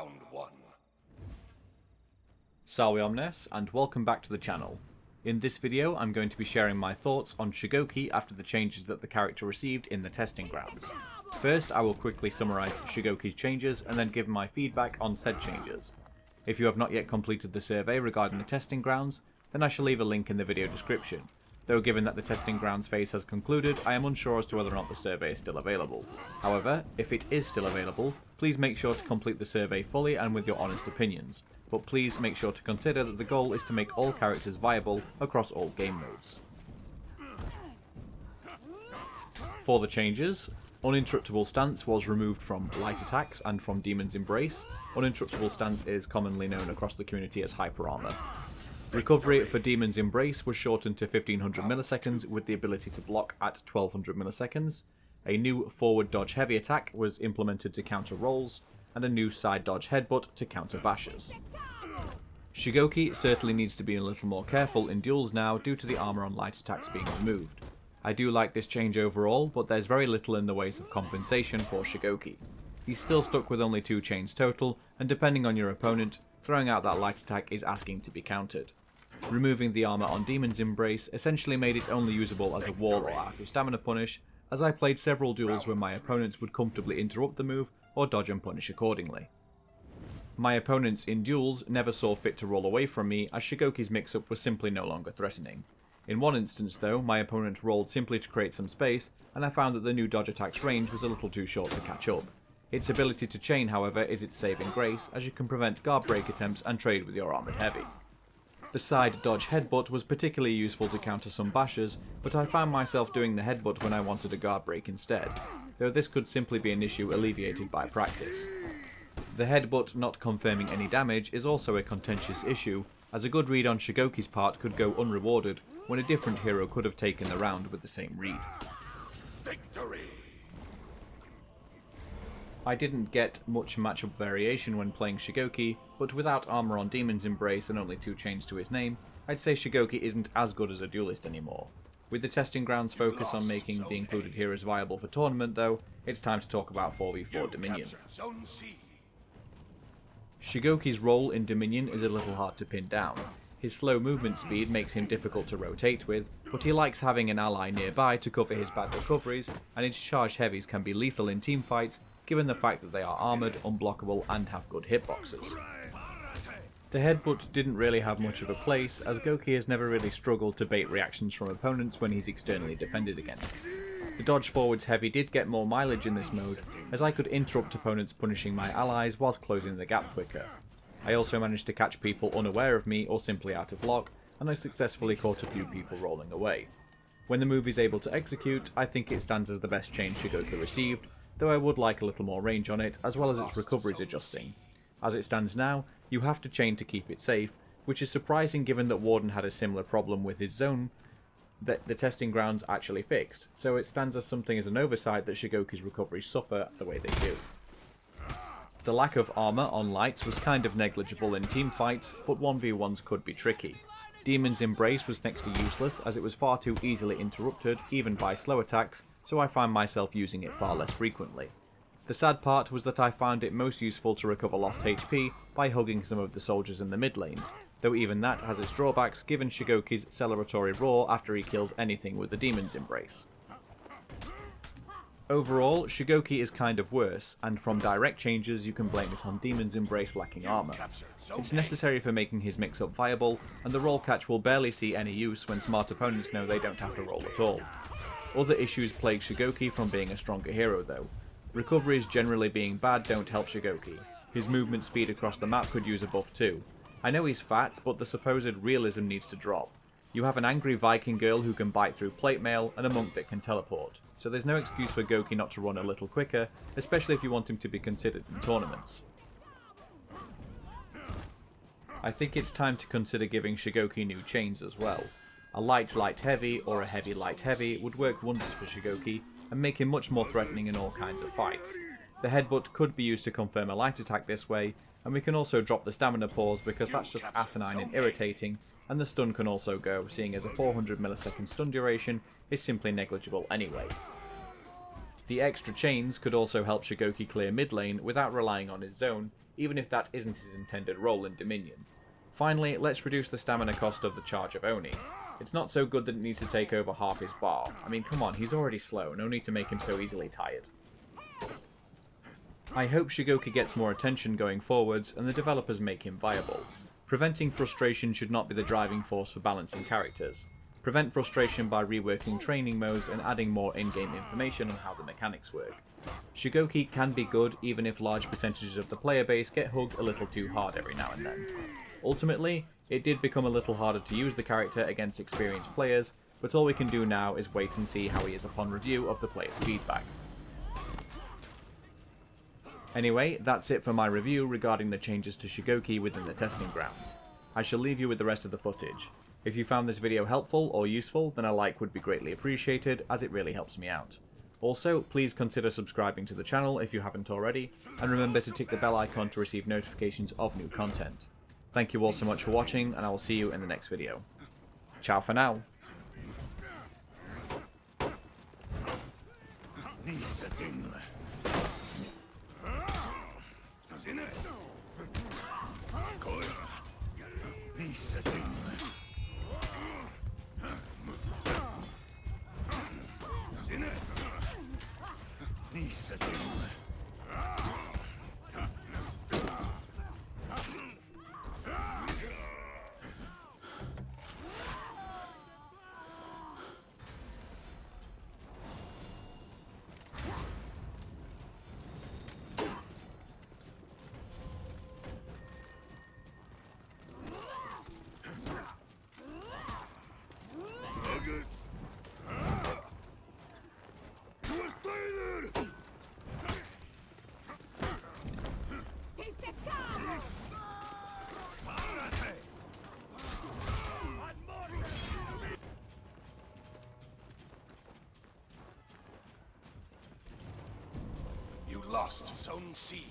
Round one. Salve Omnes, and welcome back to the channel. In this video I'm going to be sharing my thoughts on Shugoki after the changes that the character received in the testing grounds. First I will quickly summarise Shugoki's changes and then give my feedback on said changes. If you have not yet completed the survey regarding the testing grounds, then I shall leave a link in the video description. Though given that the testing grounds phase has concluded, I am unsure as to whether or not the survey is still available. However, if it is still available, please make sure to complete the survey fully and with your honest opinions, but please make sure to consider that the goal is to make all characters viable across all game modes. For the changes, Uninterruptible Stance was removed from Light Attacks and from Demon's Embrace. Uninterruptible Stance is commonly known across the community as Hyper Armor. Recovery for Demon's Embrace was shortened to 1500 milliseconds with the ability to block at 1200 milliseconds. A new forward dodge heavy attack was implemented to counter rolls, and a new side dodge headbutt to counter bashes. Shugoki certainly needs to be a little more careful in duels now due to the armor on light attacks being removed. I do like this change overall, but there's very little in the ways of compensation for Shugoki. He's still stuck with only 2 chains total, and depending on your opponent, throwing out that light attack is asking to be countered. Removing the armor on Demon's Embrace essentially made it only usable as a wall or out of stamina punish, as I played several duels where my opponents would comfortably interrupt the move or dodge and punish accordingly. My opponents in duels never saw fit to roll away from me, as Shugoki's mix-up was simply no longer threatening. In one instance though, my opponent rolled simply to create some space, and I found that the new dodge attack's range was a little too short to catch up. Its ability to chain, however, is its saving grace, as you can prevent guard break attempts and trade with your armoured heavy. The side dodge headbutt was particularly useful to counter some bashes, but I found myself doing the headbutt when I wanted a guard break instead, though this could simply be an issue alleviated by practice. The headbutt not confirming any damage is also a contentious issue, as a good read on Shugoki's part could go unrewarded when a different hero could have taken the round with the same read. Victory! I didn't get much matchup variation when playing Shugoki, but without armor on Demon's Embrace and only 2 chains to his name, I'd say Shugoki isn't as good as a duelist anymore. With the testing grounds focus on making the included heroes viable for tournament though, it's time to talk about 4v4 Dominion. Shugoki's role in Dominion is a little hard to pin down. His slow movement speed makes him difficult to rotate with, but he likes having an ally nearby to cover his bad recoveries, and his charged heavies can be lethal in teamfights given the fact that they are armoured, unblockable and have good hitboxes. The headbutt didn't really have much of a place, as Goki has never really struggled to bait reactions from opponents when he's externally defended against. The dodge forwards heavy did get more mileage in this mode, as I could interrupt opponents punishing my allies whilst closing the gap quicker. I also managed to catch people unaware of me or simply out of lock, and I successfully caught a few people rolling away. When the move is able to execute, I think it stands as the best change Shugoki received, though I would like a little more range on it, as well as its recoveries adjusting. As it stands now, you have to chain to keep it safe, which is surprising given that Warden had a similar problem with his zone that the testing grounds actually fixed, so it stands as something as an oversight that Shugoki's recoveries suffer the way they do. The lack of armor on lights was kind of negligible in teamfights, but 1v1s could be tricky. Demon's Embrace was next to useless, as it was far too easily interrupted, even by slow attacks, so I find myself using it far less frequently. The sad part was that I found it most useful to recover lost HP by hugging some of the soldiers in the mid lane, though even that has its drawbacks given Shugoki's celebratory roar after he kills anything with the Demon's Embrace. Overall, Shugoki is kind of worse, and from direct changes you can blame it on Demon's Embrace lacking armor. It's necessary for making his mix-up viable, and the roll catch will barely see any use when smart opponents know they don't have to roll at all. Other issues plague Shugoki from being a stronger hero though. Recoveries generally being bad don't help Shugoki. His movement speed across the map could use a buff too. I know he's fat, but the supposed realism needs to drop. You have an angry Viking girl who can bite through plate mail and a monk that can teleport, so there's no excuse for Goki not to run a little quicker, especially if you want him to be considered in tournaments. I think it's time to consider giving Shugoki new chains as well. A light heavy or a heavy light heavy would work wonders for Shugoki and make him much more threatening in all kinds of fights. The headbutt could be used to confirm a light attack this way, and we can also drop the stamina pause because that's just asinine and irritating, and the stun can also go, seeing as a 400 millisecond stun duration is simply negligible anyway. The extra chains could also help Shugoki clear mid lane without relying on his zone, even if that isn't his intended role in Dominion. Finally, let's reduce the stamina cost of the charge of Oni. It's not so good that it needs to take over half his bar. I mean, come on, he's already slow, no need to make him so easily tired. I hope Shugoki gets more attention going forwards and the developers make him viable. Preventing frustration should not be the driving force for balancing characters. Prevent frustration by reworking training modes and adding more in-game information on how the mechanics work. Shugoki can be good even if large percentages of the player base get hugged a little too hard every now and then. Ultimately, it did become a little harder to use the character against experienced players, but all we can do now is wait and see how he is upon review of the players' feedback. Anyway, that's it for my review regarding the changes to Shugoki within the testing grounds. I shall leave you with the rest of the footage. If you found this video helpful or useful, then a like would be greatly appreciated, as it really helps me out. Also, please consider subscribing to the channel if you haven't already, and remember to tick the bell icon to receive notifications of new content. Thank you all so much for watching, and I will see you in the next video. Ciao for now. You lost Zone C.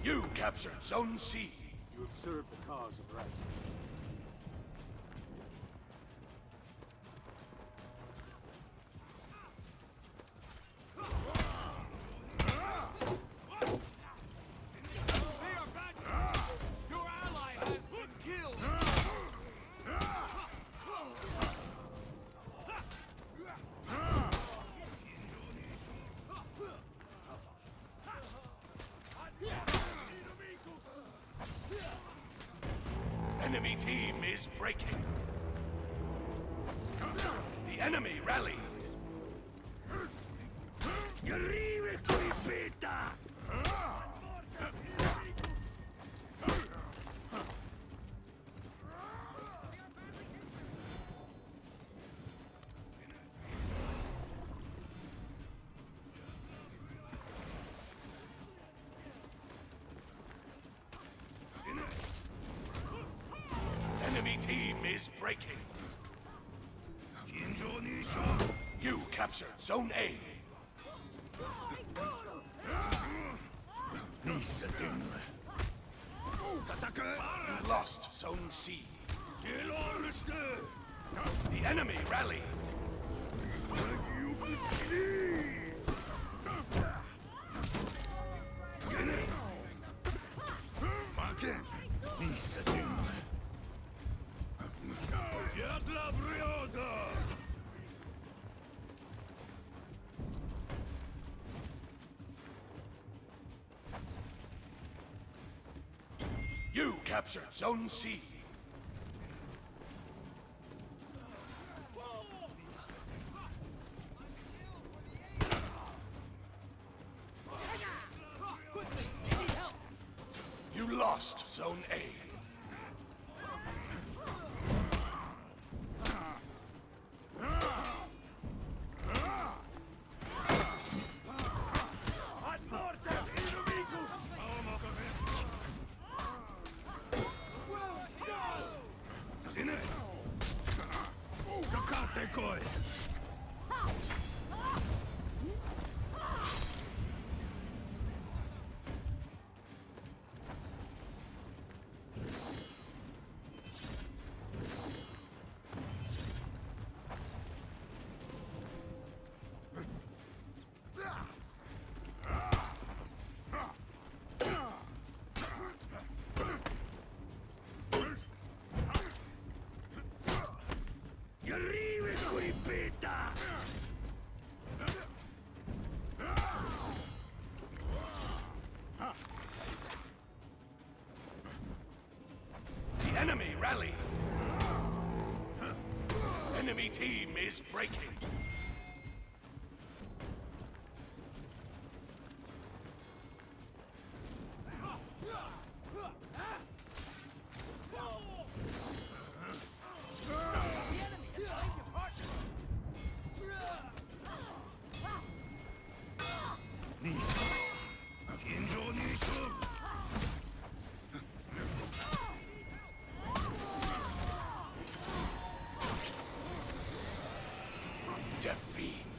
You captured Zone C. You have served the cause of right. Your ally has been killed! Enemy team is breaking. The enemy rallied. Enemy team is breaking. You captured Zone A. You lost Zone C. The enemy rallied. You captured Zone C. You lost Zone A. enemy rally! Enemy team is breaking! Defeat!